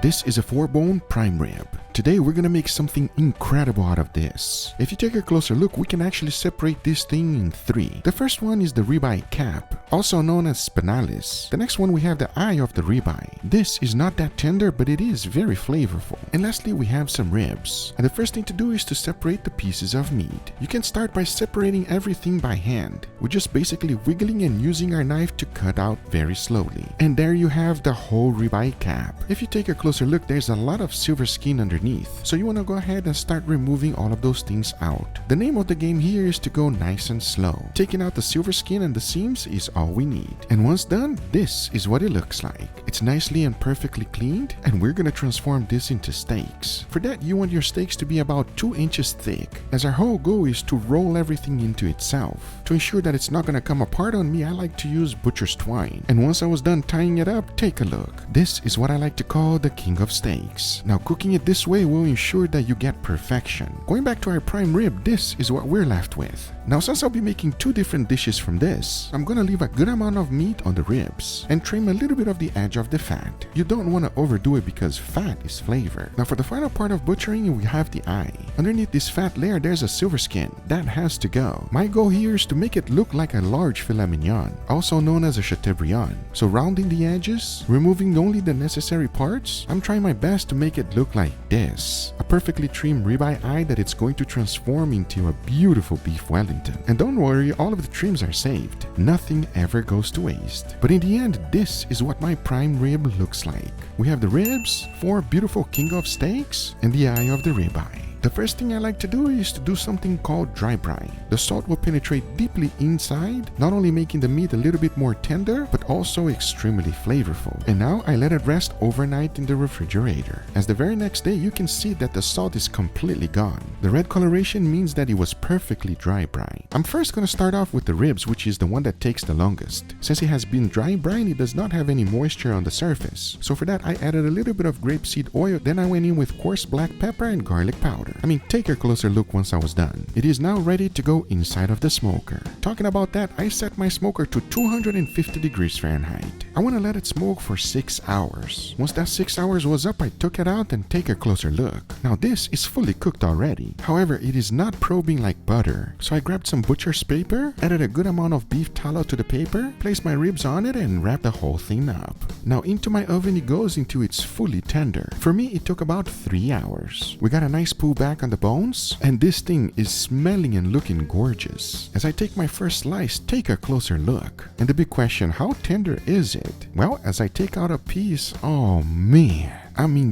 This is a 4-bone prime rib. Today we're gonna make something incredible out of this. If you take a closer look, we can actually separate this thing in 3. The first one is the ribeye cap, also known as spinalis. The next one we have the eye of the ribeye. This is not that tender, but it is very flavorful. And lastly we have some ribs. And the first thing to do is to separate the pieces of meat. You can start by separating everything by hand. We're just basically wiggling and using our knife to cut out very slowly. And there you have the whole ribeye cap. If you take a closer look, there's a lot of silver skin underneath. So you want to go ahead and start removing all of those things out. The name of the game here is to go nice and slow. Taking out the silver skin and the seams is all we need. And once done, this is what it looks like. It's nicely and perfectly cleaned, and we're going to transform this into steaks. For that, you want your steaks to be about 2 inches thick, as our whole goal is to roll everything into itself. To ensure that it's not going to come apart on me, I like to use butcher's twine. And once I was done tying it up, take a look. This is what I like to call the king of steaks. Now cooking it this way will ensure that you get perfection. Going back to our prime rib, this is what we're left with. Now since I'll be making 2 different dishes from this, I'm gonna leave a good amount of meat on the ribs and trim a little bit of the edge of the fat. You don't want to overdo it because fat is flavor. Now for the final part of butchering, we have the eye. Underneath this fat layer, there's a silver skin. That has to go. My goal here is to make it look like a large filet mignon, also known as a chateaubriand. So rounding the edges, removing only the necessary parts, I'm trying my best to make it look like this. A perfectly trimmed ribeye eye that it's going to transform into a beautiful beef Wellington. And don't worry, all of the trims are saved. Nothing ever goes to waste. But in the end, this is what my prime rib looks like. We have the ribs, 4 beautiful king of steaks, and the eye of the ribeye. The first thing I like to do is to do something called dry brine. The salt will penetrate deeply inside, not only making the meat a little bit more tender, but also extremely flavorful. And now I let it rest overnight in the refrigerator. As the very next day, you can see that the salt is completely gone. The red coloration means that it was perfectly dry brine. I'm first going to start off with the ribs, which is the one that takes the longest. Since it has been dry brine, it does not have any moisture on the surface. So for that, I added a little bit of grapeseed oil, then I went in with coarse black pepper and garlic powder. Take a closer look once I was done. It is now ready to go inside of the smoker. Talking about that, I set my smoker to 250 degrees Fahrenheit. I want to let it smoke for 6 hours. Once that 6 hours was up, I took it out and take a closer look. Now this is fully cooked already. However, it is not probing like butter. So I grabbed some butcher's paper, added a good amount of beef tallow to the paper, placed my ribs on it, and wrapped the whole thing up. Now into my oven it goes until it's fully tender. For me, it took about 3 hours. We got a nice pull back on the bones, and this thing is smelling and looking gorgeous. As I take my first slice, take a closer look. And the big question, how tender is it? Well, as I take out a piece, oh man.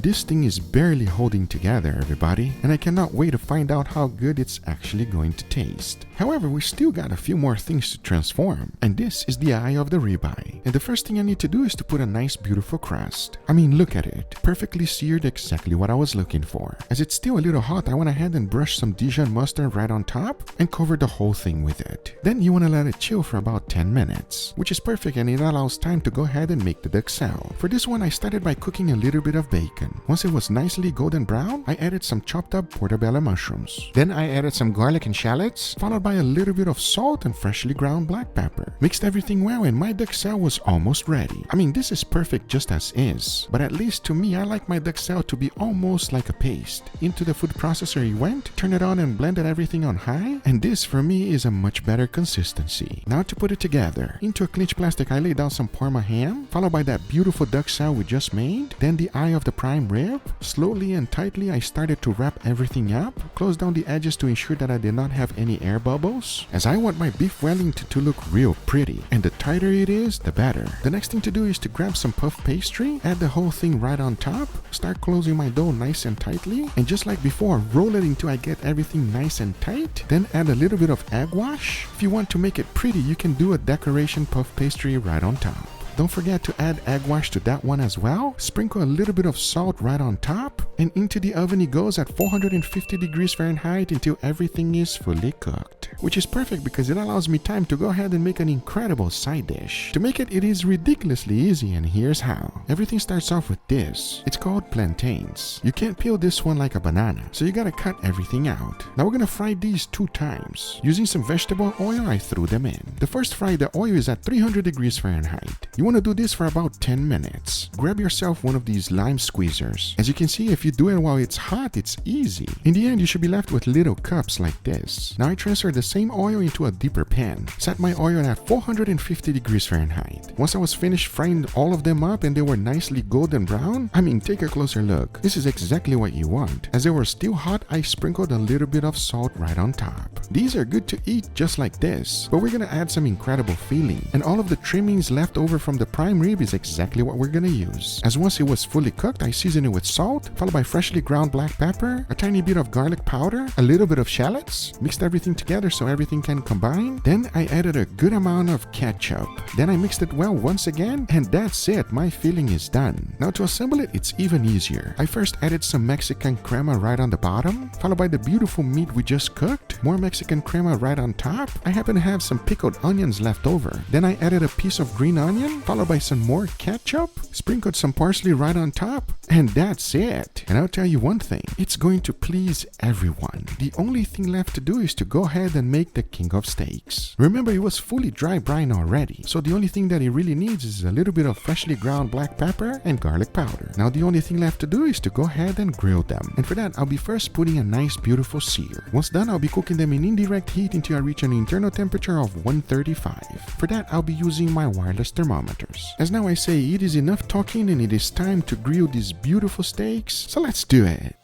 This thing is barely holding together, everybody, and I cannot wait to find out how good it's actually going to taste. However, we still got a few more things to transform, and this is the eye of the ribeye. And the first thing I need to do is to put a nice beautiful crust. Look at it, perfectly seared, exactly what I was looking for. As it's still a little hot, I went ahead and brushed some Dijon mustard right on top and covered the whole thing with it. Then you want to let it chill for about 10 minutes, which is perfect, and it allows time to go ahead and make the duxelle. For this one, I started by cooking a little bit of bacon. Once it was nicely golden brown, I added some chopped up portobello mushrooms. Then I added some garlic and shallots, followed by a little bit of salt and freshly ground black pepper. Mixed everything well, and my duxelle was almost ready. This is perfect just as is, but at least to me, I like my duxelle to be almost like a paste. Into the food processor it went, turned it on and blended everything on high, and this for me is a much better consistency. Now to put it together, into a clinch plastic I laid down some Parma ham, followed by that beautiful duxelle we just made, then the eye of the prime rib. Slowly and tightly I started to wrap everything up, close down the edges to ensure that I did not have any air bubbles, as I want my beef Wellington to look real pretty, and the tighter it is, the better. The next thing to do is to grab some puff pastry, add the whole thing right on top, start closing my dough nice and tightly, and just like before, roll it until I get everything nice and tight, then add a little bit of egg wash. If you want to make it pretty, you can do a decoration puff pastry right on top. Don't forget to add egg wash to that one as well. Sprinkle a little bit of salt right on top, and into the oven it goes at 450 degrees Fahrenheit until everything is fully cooked. which is perfect because it allows me time to go ahead and make an incredible side dish. To make it, it is ridiculously easy, and here's how. Everything starts off with this. It's called plantains. You can't peel this one like a banana, so you gotta cut everything out. Now we're gonna fry these 2 times. Using some vegetable oil, I threw them in. The first fry, the oil is at 300 degrees Fahrenheit. You wanna do this for about 10 minutes. Grab yourself one of these lime squeezers. As you can see, if you do it while it's hot, it's easy. In the end, you should be left with little cups like this. Now I transfer the same oil into a deeper pan. Set my oil at 450 degrees Fahrenheit. Once I was finished frying all of them up and they were nicely golden brown, take a closer look. This is exactly what you want. As they were still hot, I sprinkled a little bit of salt right on top. These are good to eat just like this, but we're gonna add some incredible filling. And all of the trimmings left over from the prime rib is exactly what we're gonna use. As once it was fully cooked, I seasoned it with salt, followed by freshly ground black pepper, a tiny bit of garlic powder, a little bit of shallots, mixed everything together so everything can combine. Then I added a good amount of ketchup. Then I mixed it well once again, and that's it. My filling is done. Now to assemble it, it's even easier. I first added some Mexican crema right on the bottom, followed by the beautiful meat we just cooked, more Mexican crema right on top. I happen to have some pickled onions left over. Then I added a piece of green onion, followed by some more ketchup, sprinkled some parsley right on top, and that's it. And I'll tell you one thing, it's going to please everyone. The only thing left to do is to go ahead and make the king of steaks. Remember, it was fully dry brine already, so the only thing that it really needs is a little bit of freshly ground black pepper and garlic powder. Now the only thing left to do is to go ahead and grill them. And for that, I'll be first putting a nice beautiful sear. Once done, I'll be cooking them in indirect heat until I reach an internal temperature of 135. For that, I'll be using my wireless thermometers. As now I say, it is enough talking and it is time to grill these beautiful steaks, so let's do it.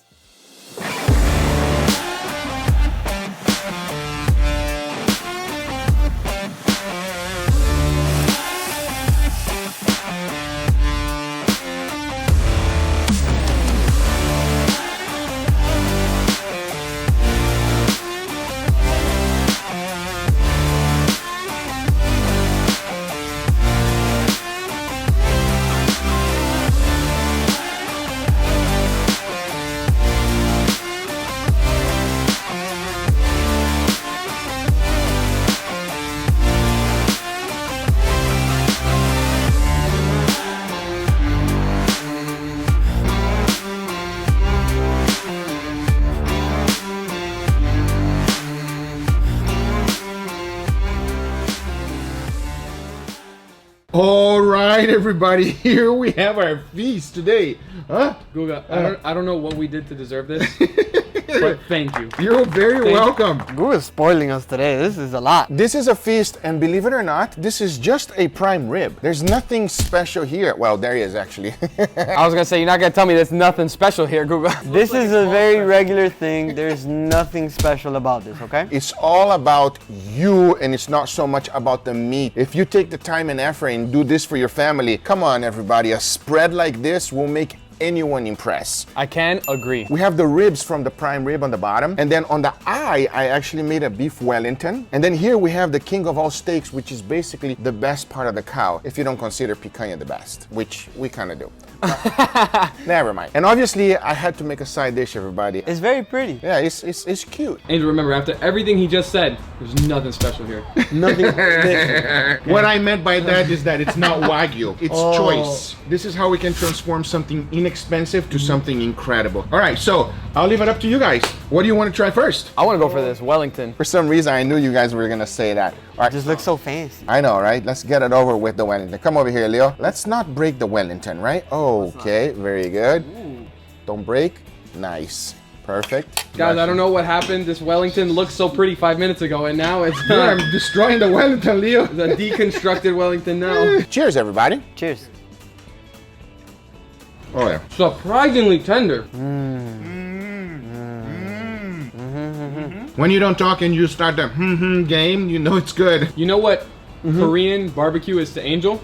All right, everybody, here we have our feast today. Huh? Guga, I don't know what we did to deserve this, but thank you. You're very welcome. Guga's spoiling us today. This is a lot. This is a feast, and believe it or not, this is just a prime rib. There's nothing special here. Well, there is actually. I was gonna say, you're not gonna tell me there's nothing special here, Guga. This is a very regular thing. There's nothing special about this, okay? It's all about you, and it's not so much about the meat. If you take the time and effort and do this for your family, come on, everybody. A spread like this will make anyone impress. I can agree. We have the ribs from the prime rib on the bottom, and then on the eye, I actually made a beef Wellington. And then here we have the king of all steaks, which is basically the best part of the cow, if you don't consider picanha the best, which we kind of do. Never mind. And obviously, I had to make a side dish, everybody. It's very pretty. Yeah, it's cute. Angel, remember, after everything he just said, there's nothing special here. Nothing. What I meant by that is that it's not Wagyu, it's choice. This is how we can transform something inexpensive to something incredible. All right, so I'll leave it up to you guys. What do you want to try first? I want to go for this Wellington. For some reason, I knew you guys were gonna say that. All right. It just looks so fancy. I know, right? Let's get it over with the Wellington. Come over here, Leo. Let's not break the Wellington, right? Okay, very good. Ooh. Don't break. Nice. Perfect. Guys, I don't know what happened. This Wellington looked so pretty 5 minutes ago, and now it's Yeah, I'm destroying the Wellington, Leo. it's a deconstructed Wellington now. Cheers, everybody. Cheers. Oh, yeah. Surprisingly tender. When you don't talk and you start the game, you know it's good. You know what Korean barbecue is to Angel.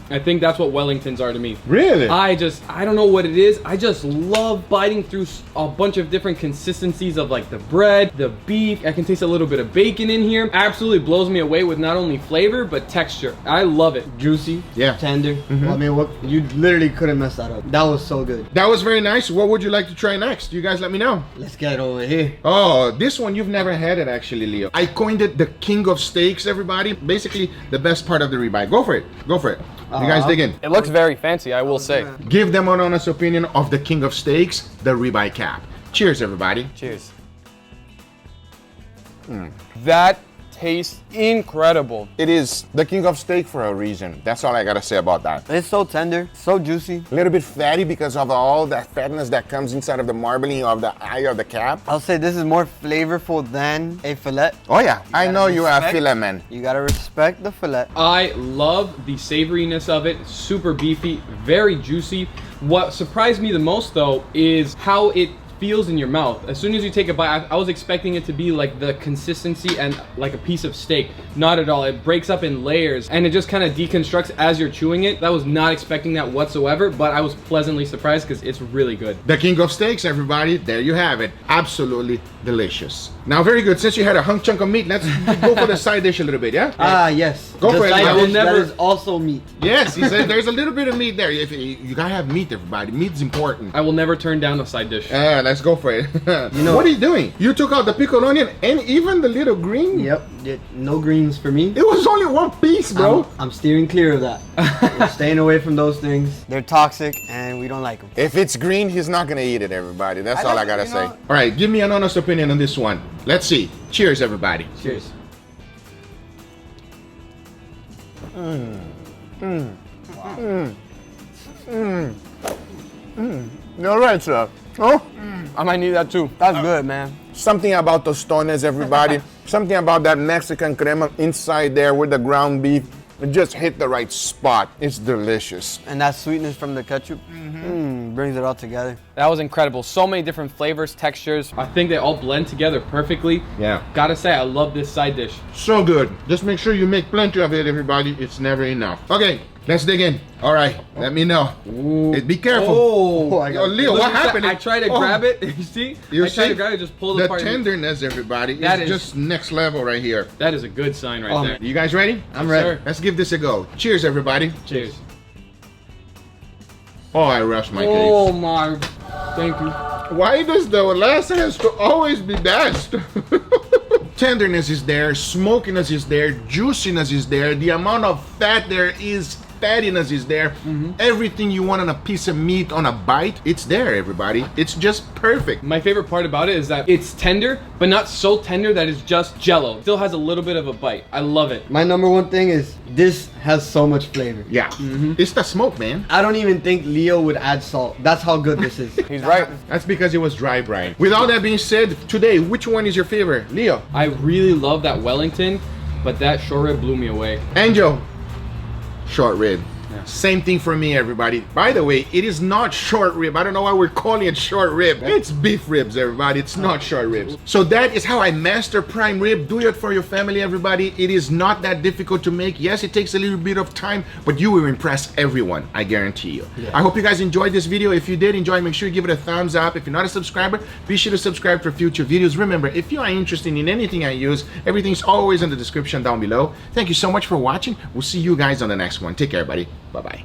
I think that's what Wellingtons are to me. Really? I don't know what it is. I just love biting through a bunch of different consistencies of like the bread, the beef. I can taste a little bit of bacon in here. Absolutely blows me away with not only flavor, but texture. I love it. Juicy, Yeah. tender. I mean, what, you literally couldn't mess that up. That was so good. That was very nice. What would you like to try next? You guys let me know. Let's get over here. Oh, this one you've never had it actually, Leo. I coined it the king of steaks, everybody. Basically, the best part of the ribeye. Go for it. Go for it. You guys dig in. It looks very fancy, I will say. Give them an honest opinion of the king of steaks, the ribeye cap. Cheers, everybody. Cheers. That tastes incredible. It is the king of steak for a reason. That's all I gotta say about that. It's so tender, so juicy. A little bit fatty because of all that fatness that comes inside of the marbling of the eye of the cap. I'll say this is more flavorful than a fillet. Oh yeah, I know you are a respect- filet man. You gotta respect the fillet. I love the savoriness of it. Super beefy, very juicy. What surprised me the most though is how it feels in your mouth. As soon as you take a bite, I was expecting it to be like the consistency and like a piece of steak. Not at all. It breaks up in layers and it just kind of deconstructs as you're chewing it. I was not expecting that whatsoever, but I was pleasantly surprised because it's really good. The king of steaks, everybody. There you have it. Absolutely delicious. Now, very good. Since you had a hunk chunk of meat, let's go for the side dish a little bit, yeah? Ah, yes. Go the for it. side I will dish never- that is also meat. Yes, he said there's a little bit of meat there. If you gotta have meat, everybody. Meat's important. I will never turn down a side dish. Let's go for it. You know- what are you doing? You took out the pickled onion and even the little green? Yep. No greens for me. It was only one piece, bro. I'm steering clear of that. We're staying away from those things. They're toxic and we don't like them. If it's green, he's not gonna eat it, everybody. That's all I gotta you say. know- All right, give me an honest opinion on this one. Let's see. Cheers, everybody. Cheers. All right, sir. Oh, I might need that too. That's good, man. something about tostones, everybody. Something about that Mexican crema inside there with the ground beef. It just hit the right spot. It's delicious. And that sweetness from the ketchup brings it all together. That was incredible. So many different flavors, textures. I think they all blend together perfectly. Yeah. Gotta say, I love this side dish. So good. Just make sure you make plenty of it, everybody. It's never enough. Okay, let's dig in. All right, let me know. Be careful. Oh, Yo, Leo, what happened? I tried to grab it. You see? You I tried see? to grab it, just pulled it The apart. tenderness, everybody, That is is- just next level right here. That is a good sign right there. You guys ready? I'm Yes, ready. sir. Let's give this a go. Cheers, everybody. Cheers. Oh, I rushed my Oh case. my, thank you. Why does the last has to always be best? Tenderness is there, smokiness is there, juiciness is there, the amount of fat there is, fattiness is there. Everything you want on a piece of meat, on a bite, it's there, everybody. It's just perfect. My favorite part about it is that it's tender, but not so tender that it's just jello. Still has a little bit of a bite. I love it. My number one thing is this has so much flavor. Yeah, it's the smoke, man. I don't even think Leo would add salt. That's how good this is. He's right. That's because it was dry brine. With all that being said, today, which one is your favorite? Leo? I really love that Wellington, but that short rib blew me away. Angel? Short rib. Same thing for me, everybody. By the way, it is not short rib. I don't know why we're calling it short rib. It's beef ribs, everybody. It's not short ribs. So that is how I master prime rib. Do it for your family, everybody. It is not that difficult to make. Yes, it takes a little bit of time, but you will impress everyone. I guarantee you. I hope you guys enjoyed this video. If you did enjoy, make sure you give it a thumbs up. If you're not a subscriber, be sure to subscribe for future videos. Remember, if you are interested in anything I use, everything's always in the description down below. Thank you so much for watching. We'll see you guys on the next one. Take care, buddy. Bye-bye.